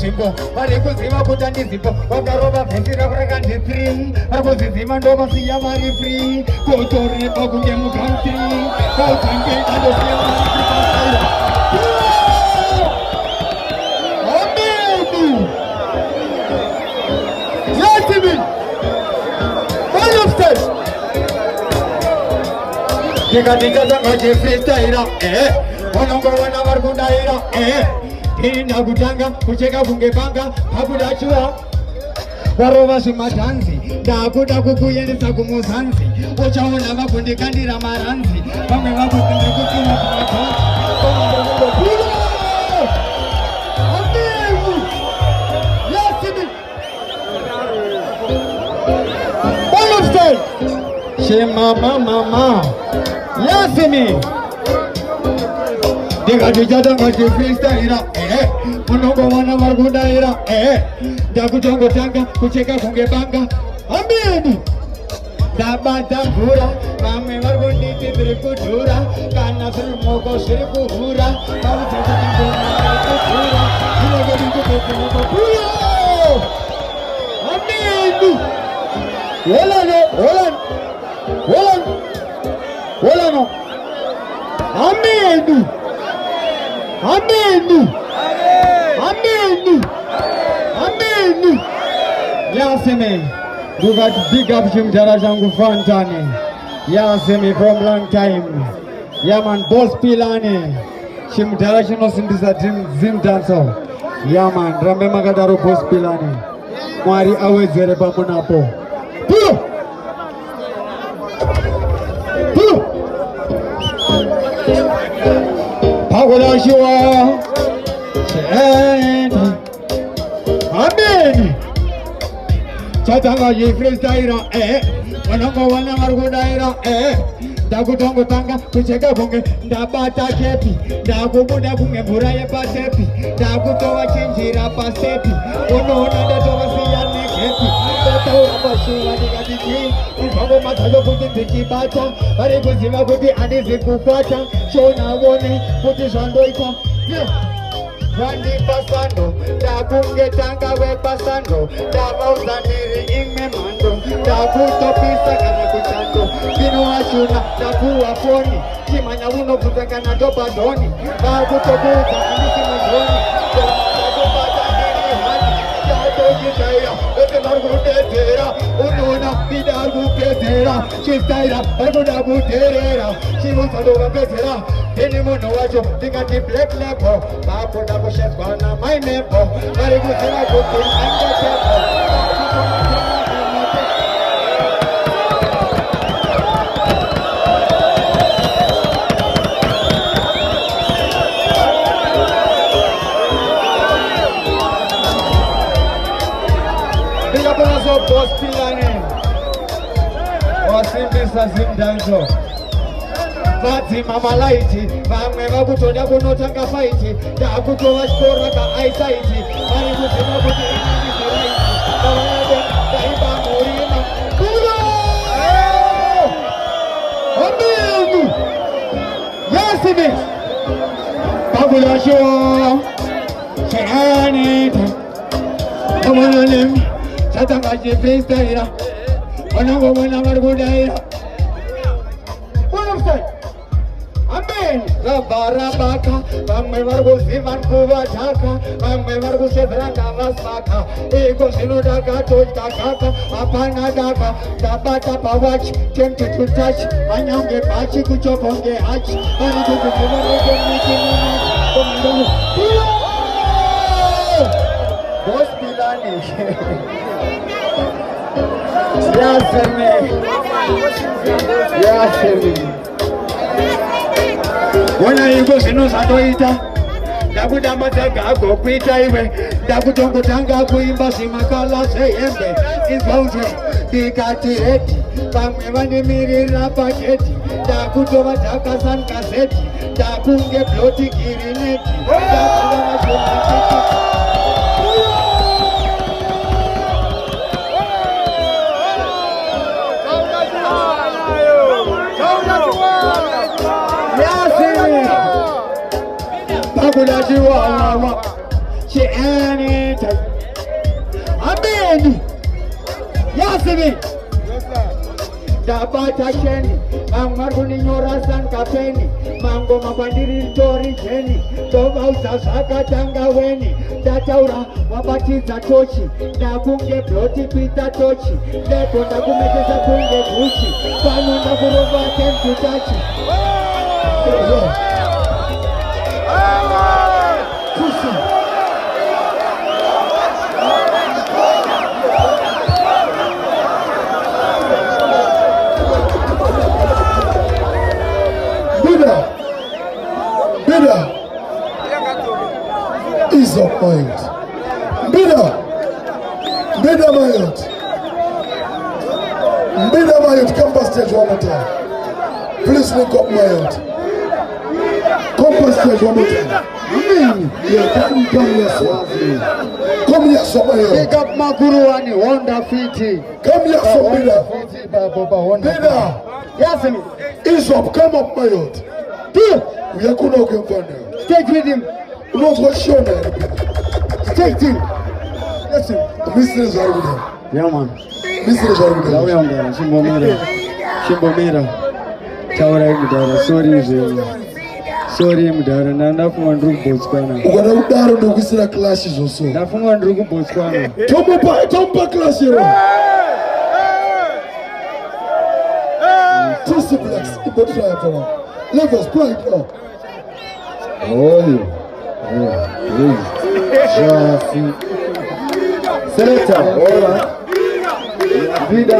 nzvimbo vari kuziva kuti handizipo vakarova vhesi rakureka ndifree vari kuziziva ndovasiya vari free kotoreba kunge mukauntri kotange andosiya vari free. Amen. Yes, amen. One of them. Dika zanga freestyler wanongowana vari kudaira inda kutanga kucheka kunge panga pakudachua varova zvimadhanzi ndakuda kukuendesa kumuzanzi uchaona vakundikandira maranzi vamwe vakundiri kutuma kumadhanzi Mama, yes me. Dika freestyler unongowana vari kudaira ndakutongotanga kucheka kunge banga. Amen. Ndabata mvura vamwe vari kunditi zviri kudhura kana zviri moko zviri kuhura vakudzakutangomaakuhura zvinogedikutokunokokuyo. Amen. Hold on. Amen. Yes, me. You got big up Jimjara Jangu Fontane. Yes, me from long time. Yeah, man, boss Pilane. Jimjara Jano Sindisa Zim Dancer. Yeah, man, Rambe Magadaro boss Pilane. Mari Awezere Bamunapo. Amen. Chatanga ye freestyler wanongowana vari kudaira ndakutongotanga kucheka kunge ndabata kepi ndakubuda kunge mvura yepatepi ndakutova chinjira pastepi unoona ndatovasiya negepi ndataura pashuva ndikatiti izvangomadzacho kuti ndichibata vari kuziva kuti handizi kufata shonavone kuti zvandoitwa vandipasando ndakungetanga wepasando ndavauzaniri imwe mhando ndakutopisa kana kuchando ndinoashuna ndapuwa foni chimanya unobvunza kana tobhadhoni vakutokuudza handisi mudhoni ndatobata ndiri hani ndatochitaira vese vari kudedzera unoona Mbida ari kupedzera chistaira vari kuda kudherera chivuzandovapedzera ini munhu wacho ndingati black label vakuda kushedzwa namai nebo vari kuziva kuti angetebo ndikaponaso boss Pilane wasimbisa zimdanzo vadzima malaiti vamwe vakutoda kunotanga faiti ndakutova chikora kaaisaiti vari kuziva kuti inandiziraiti avanade ndaiba murima kulo. Amen. Yes, me. Babulasho Shanita Amalim Chatanga freestyler wanongowana vari kudaira. Amen. Rabarabaka, vamwe vari kuziva nkuvadhaka, vamwe vari kusedzera ndavasaka, iko zvinoda katodya kaka, hapana daka, ndabata pawachi, tempted to touch, vanyange bhachi kuchobonge hachi, vari kukuziva nekomiti munachi, komandongo. Boss Pilane. Yasemi. Wona iko zvinozatoita ndakudamadzega agokuita iwe ndakutongotanga kuimba zvimakala zvehembe izvauze ndikati redi vamwe vanemirira pageti ndakutova dhakasan gazeti ndakunge bloti girineti Bakulachiwawa, she ain't Amen. Yasimi. Dabata Sheni, Mangaruni Norasan Kapeni, Mango Mabandiri Tori Jenny, Tova Sasaka Tanga Weni, Dataura, Wabatiza Tochi, Nakunge Bloti Pita Tochi, Lepo Nakumeta Kunge Bushi, Panu Nakurova Tentachi. Mbida, ease up my youth. Mbida my youth. Mbida my youth, come back stage one more time. Please link up my youth. Come back stage one more time. Yeah, come here, sir. Come here, sir, my youth. Pick up Maguruani, Honda Fiti. Come here, sir, Mbida. Mbida. Yes, ease up, come up my youth. We are going to go for now. Stay with him. No, what's your name? Stay with him. Listen. Mr. Zarbuda. Yeah, man. Mr. Zarbuda. Shimbomira. Chawara Mbida. Sorry, Mbida. Nafunga ndugu Botswana. Ukana udaro ndo kwisira clashes also. Nafunga ndugu Botswana. Tomba class here. Tisi blacks. Ipo try after. Levels, play it now. Oh, yeah. Selector, all right. Mbida.